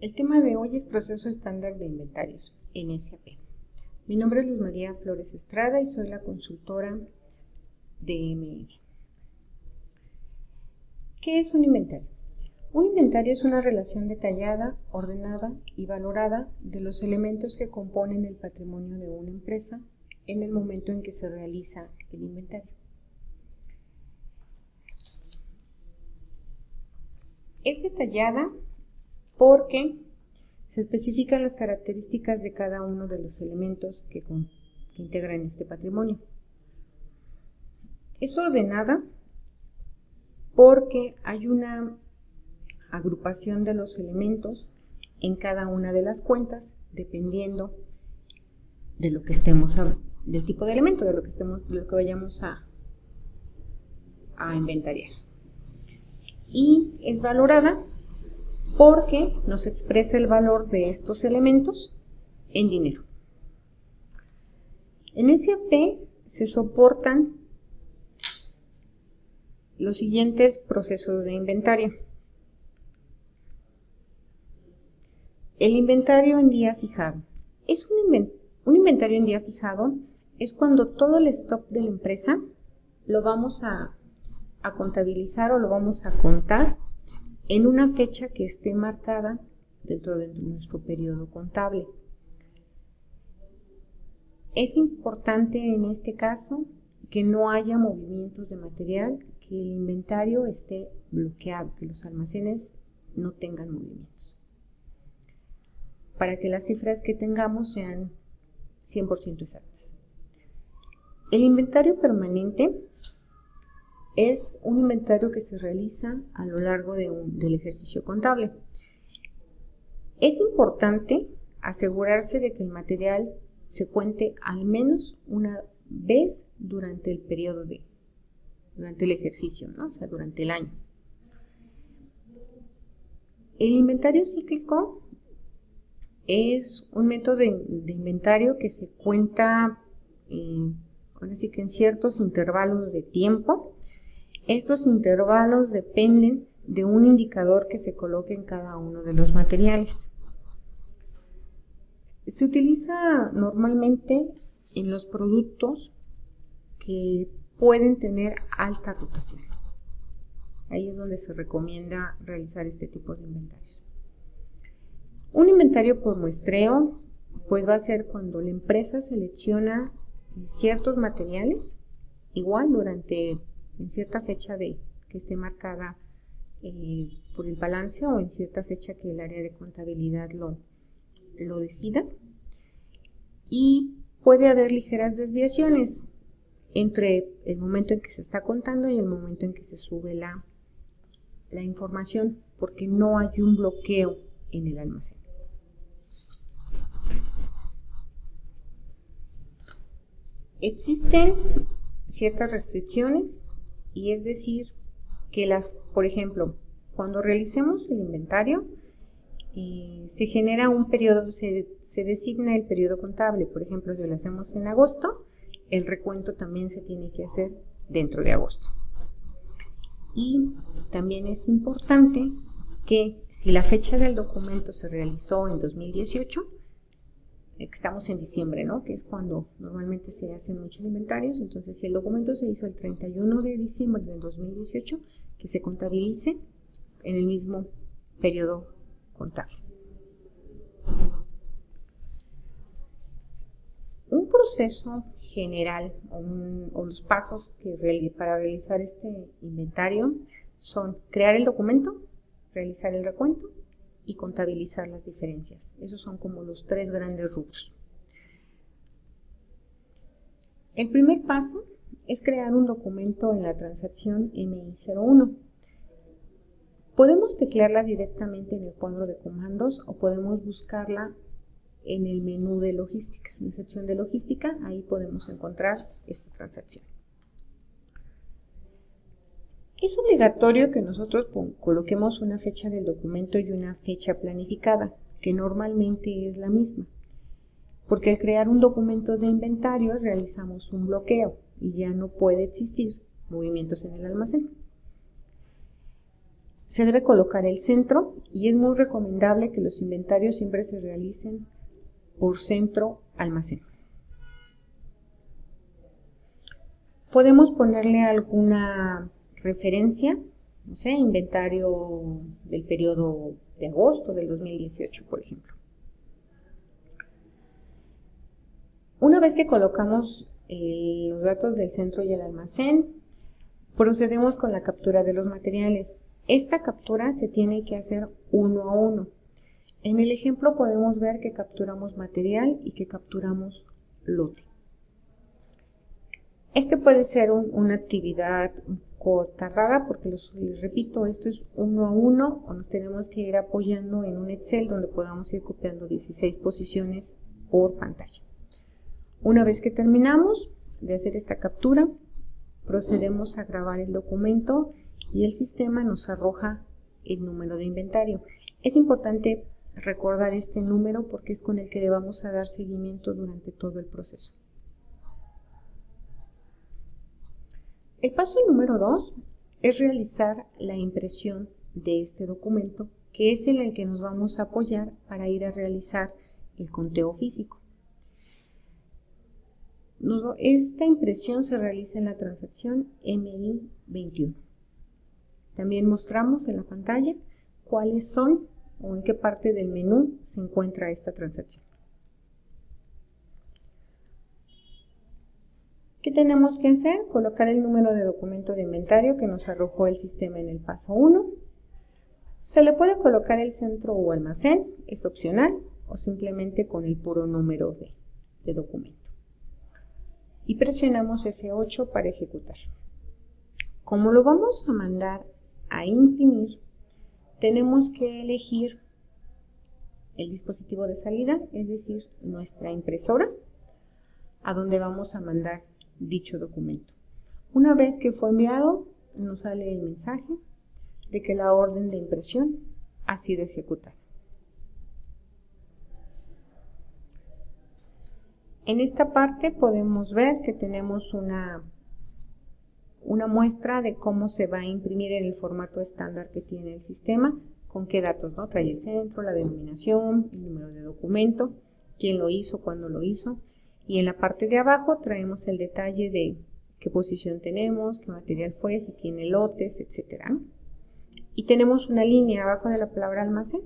El tema de hoy es proceso estándar de inventarios en SAP. Mi nombre es Luz María Flores Estrada y soy la consultora de MM. ¿Qué es un inventario? Un inventario es una relación detallada, ordenada y valorada de los elementos que componen el patrimonio de una empresa en el momento en que se realiza el inventario. Es detallada porque se especifican las características de cada uno de los elementos que integran este patrimonio. Es ordenada porque hay una agrupación de los elementos en cada una de las cuentas, dependiendo de lo que estemos del tipo de elemento, de lo que vayamos a inventariar. Y es valorada porque nos expresa el valor de estos elementos en dinero. En SAP se soportan los siguientes procesos de inventario. El inventario en día fijado. Un inventario en día fijado es cuando todo el stock de la empresa lo vamos a contabilizar o lo vamos a contar en una fecha que esté marcada dentro de nuestro periodo contable. Es importante en este caso que no haya movimientos de material, que el inventario esté bloqueado, que los almacenes no tengan movimientos, para que las cifras que tengamos sean 100% exactas. El inventario permanente es un inventario que se realiza a lo largo del ejercicio contable. Es importante asegurarse de que el material se cuente al menos una vez durante el periodo durante el ejercicio, ¿no? O sea, durante el año. El inventario cíclico es un método de inventario que se cuenta ahora sí que en ciertos intervalos de tiempo. Estos intervalos dependen de un indicador que se coloque en cada uno de los materiales. Se utiliza normalmente en los productos que pueden tener alta rotación. Ahí es donde se recomienda realizar este tipo de inventarios. Un inventario por muestreo, pues va a ser cuando la empresa selecciona ciertos materiales, igual en cierta fecha que esté marcada por el balance o en cierta fecha que el área de contabilidad lo decida, y puede haber ligeras desviaciones entre el momento en que se está contando y el momento en que se sube la información, porque no hay un bloqueo en el almacén. Existen ciertas restricciones, y es decir que por ejemplo, cuando realicemos el inventario, se genera un periodo, se designa el periodo contable. Por ejemplo, si lo hacemos en agosto, el recuento también se tiene que hacer dentro de agosto. Y también es importante que si la fecha del documento se realizó en 2018, estamos en diciembre, ¿no? Que es cuando normalmente se hacen muchos inventarios. Entonces, si el documento se hizo el 31 de diciembre del 2018, que se contabilice en el mismo periodo contable. Un proceso general o los pasos para realizar este inventario son crear el documento, realizar el recuento y contabilizar las diferencias. Esos son como los tres grandes rubros. El primer paso es crear un documento en la transacción MI01. Podemos teclearla directamente en el cuadro de comandos o podemos buscarla en el menú de logística. En la sección de logística, ahí podemos encontrar esta transacción. Es obligatorio que nosotros coloquemos una fecha del documento y una fecha planificada, que normalmente es la misma, porque al crear un documento de inventarios realizamos un bloqueo y ya no puede existir movimientos en el almacén. se debe colocar el centro y es muy recomendable que los inventarios siempre se realicen por centro almacén. Podemos ponerle alguna referencia, no sé, inventario del periodo de agosto del 2018, por ejemplo. Una vez que colocamos los datos del centro y el almacén, procedemos con la captura de los materiales. Esta captura se tiene que hacer uno a uno. En el ejemplo podemos ver que capturamos material y que capturamos lote. Este puede ser una actividad un poco tardada porque les repito, esto es uno a uno o nos tenemos que ir apoyando en un Excel donde podamos ir copiando 16 posiciones por pantalla. Una vez que terminamos de hacer esta captura, procedemos a grabar el documento y el sistema nos arroja el número de inventario. Es importante recordar este número porque es con el que le vamos a dar seguimiento durante todo el proceso. El paso número 2 es realizar la impresión de este documento, que es en el que nos vamos a apoyar para ir a realizar el conteo físico. Esta impresión se realiza en la transacción MI21. También mostramos en la pantalla cuáles son o en qué parte del menú se encuentra esta transacción. ¿Qué tenemos que hacer? Colocar el número de documento de inventario que nos arrojó el sistema en el paso 1. Se le puede colocar el centro o almacén, es opcional, o simplemente con el puro número de documento. Y presionamos F8 para ejecutar. Como lo vamos a mandar a imprimir, tenemos que elegir el dispositivo de salida, es decir, nuestra impresora, a donde vamos a mandar dicho documento. Una vez que fue enviado, nos sale el mensaje de que la orden de impresión ha sido ejecutada. En esta parte podemos ver que tenemos una muestra de cómo se va a imprimir en el formato estándar que tiene el sistema, con qué datos, ¿no? Trae el centro, la denominación, el número de documento, quién lo hizo, cuándo lo hizo. Y en la parte de abajo traemos el detalle de qué posición tenemos, qué material fue, si tiene lotes, etc. Y tenemos una línea abajo de la palabra almacén,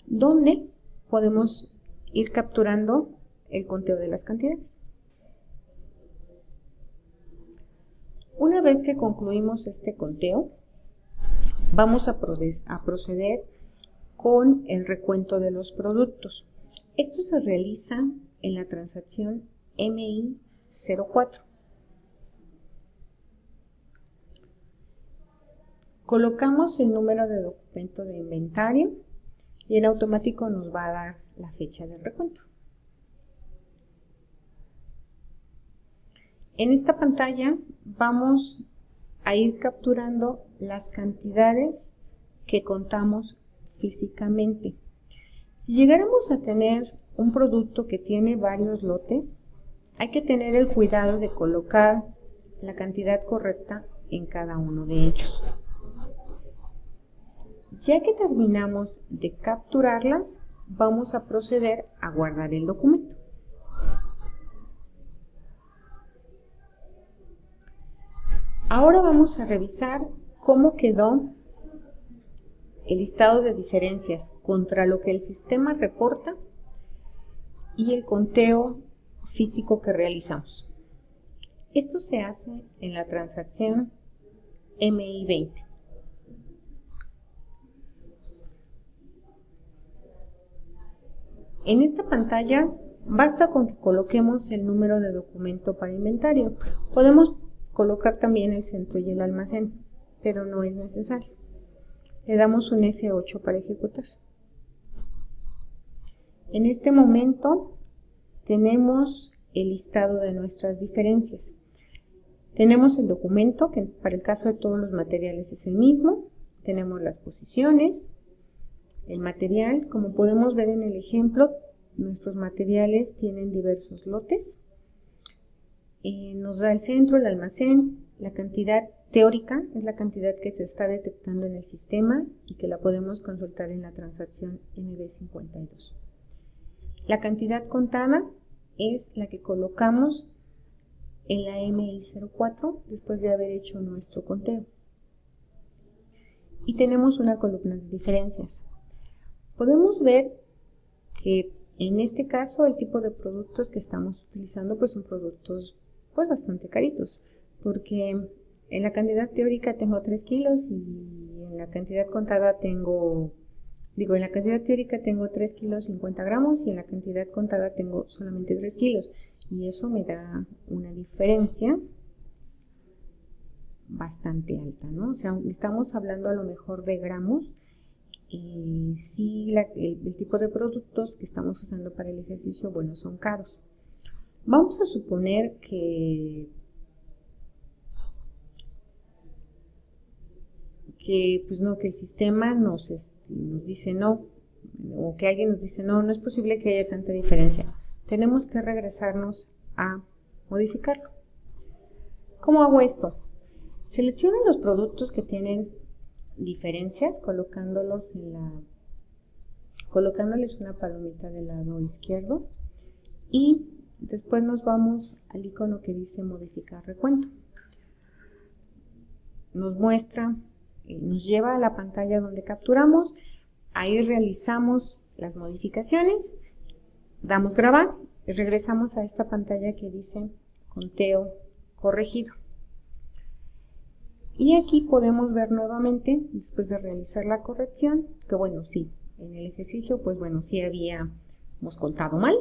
donde podemos ir capturando el conteo de las cantidades. Una vez que concluimos este conteo, vamos a proceder con el recuento de los productos. Esto se realiza en la transacción MI04. Colocamos el número de documento de inventario y en automático nos va a dar la fecha del recuento. En esta pantalla vamos a ir capturando las cantidades que contamos físicamente. Si llegáramos a tener un producto que tiene varios lotes, hay que tener el cuidado de colocar la cantidad correcta en cada uno de ellos. Ya que terminamos de capturarlas, vamos a proceder a guardar el documento. Ahora vamos a revisar cómo quedó el listado de diferencias contra lo que el sistema reporta y el conteo físico que realizamos. Esto se hace en la transacción MI20. En esta pantalla basta con que coloquemos el número de documento para inventario. Podemos colocar también el centro y el almacén, pero no es necesario. Le damos un F8 para ejecutar. En este momento tenemos el listado de nuestras diferencias. Tenemos el documento, que para el caso de todos los materiales es el mismo. Tenemos las posiciones, el material. Como podemos ver en el ejemplo, nuestros materiales tienen diversos lotes. Nos da el centro, el almacén, la cantidad teórica es la cantidad que se está detectando en el sistema y que la podemos consultar en la transacción MB52. La cantidad contada es la que colocamos en la MI04 después de haber hecho nuestro conteo. Y tenemos una columna de diferencias. Podemos ver que en este caso el tipo de productos que estamos utilizando pues son productos pues bastante caritos, porque en la cantidad teórica tengo 3 kilos y en la cantidad contada tengo, en la cantidad teórica tengo 3 kilos 50 gramos y en la cantidad contada tengo solamente 3 kilos y eso me da una diferencia bastante alta, ¿no? O sea, estamos hablando a lo mejor de gramos. Sí, el tipo de productos que estamos usando para el ejercicio, bueno, son caros. Vamos a suponer que pues no, que el sistema nos dice no, o que alguien nos dice no, no es posible que haya tanta diferencia. Tenemos que regresarnos a modificarlo. ¿Cómo hago esto? Selecciono los productos que tienen diferencias colocándoles una palomita del lado izquierdo y después nos vamos al icono que dice modificar recuento. Nos muestra, nos lleva a la pantalla donde capturamos, ahí realizamos las modificaciones, damos grabar y regresamos a esta pantalla que dice conteo corregido. Y aquí podemos ver nuevamente, después de realizar la corrección, que bueno, sí, en el ejercicio, pues bueno, sí habíamos contado mal.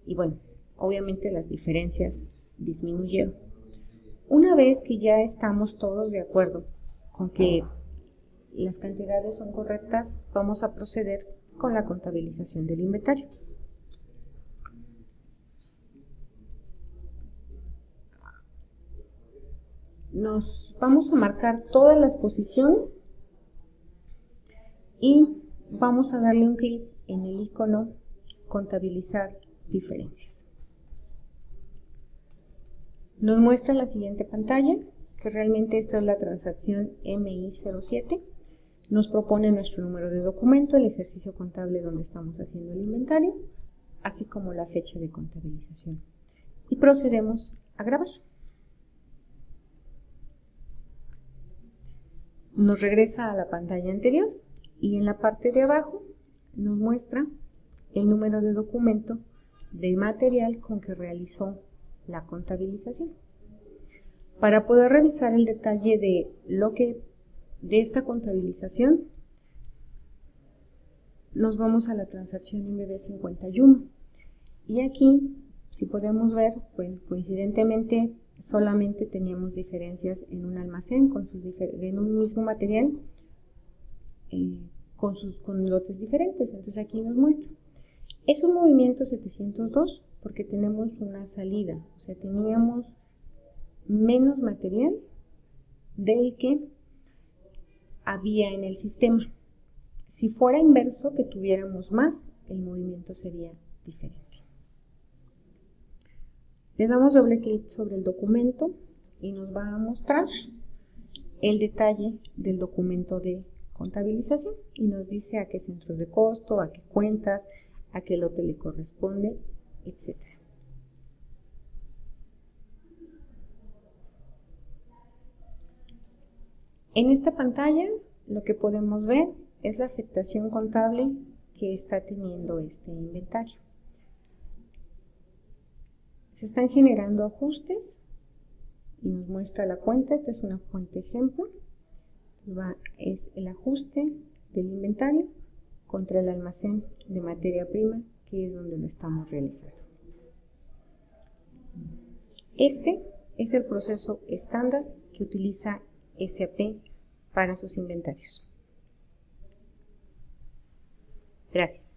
Y bueno, obviamente las diferencias disminuyeron. Una vez que ya estamos todos de acuerdo con que las cantidades son correctas, vamos a proceder con la contabilización del inventario. Nos vamos a marcar todas las posiciones y vamos a darle un clic en el icono contabilizar diferencias. Nos muestra la siguiente pantalla, que realmente esta es la transacción MI07. Nos propone nuestro número de documento, el ejercicio contable donde estamos haciendo el inventario, así como la fecha de contabilización. Y procedemos a grabar. Nos regresa a la pantalla anterior y en la parte de abajo nos muestra el número de documento del material con que realizó la contabilización. Para poder revisar el detalle de esta contabilización, nos vamos a la transacción MB51 y aquí, si podemos ver, pues, coincidentemente solamente teníamos diferencias en un almacén en un mismo material con lotes diferentes. Entonces aquí nos muestra. Es un movimiento 702 porque tenemos una salida, o sea, teníamos menos material del que había en el sistema. Si fuera inverso, que tuviéramos más, el movimiento sería diferente. Le damos doble clic sobre el documento y nos va a mostrar el detalle del documento de contabilización y nos dice a qué centros de costo, a qué cuentas, a qué lote le corresponde, etc. En esta pantalla lo que podemos ver es la afectación contable que está teniendo este inventario. Se están generando ajustes y nos muestra la cuenta. Esta es una fuente ejemplo. Es el ajuste del inventario contra el almacén de materia prima, que es donde lo estamos realizando. Este es el proceso estándar que utiliza SAP para sus inventarios. Gracias.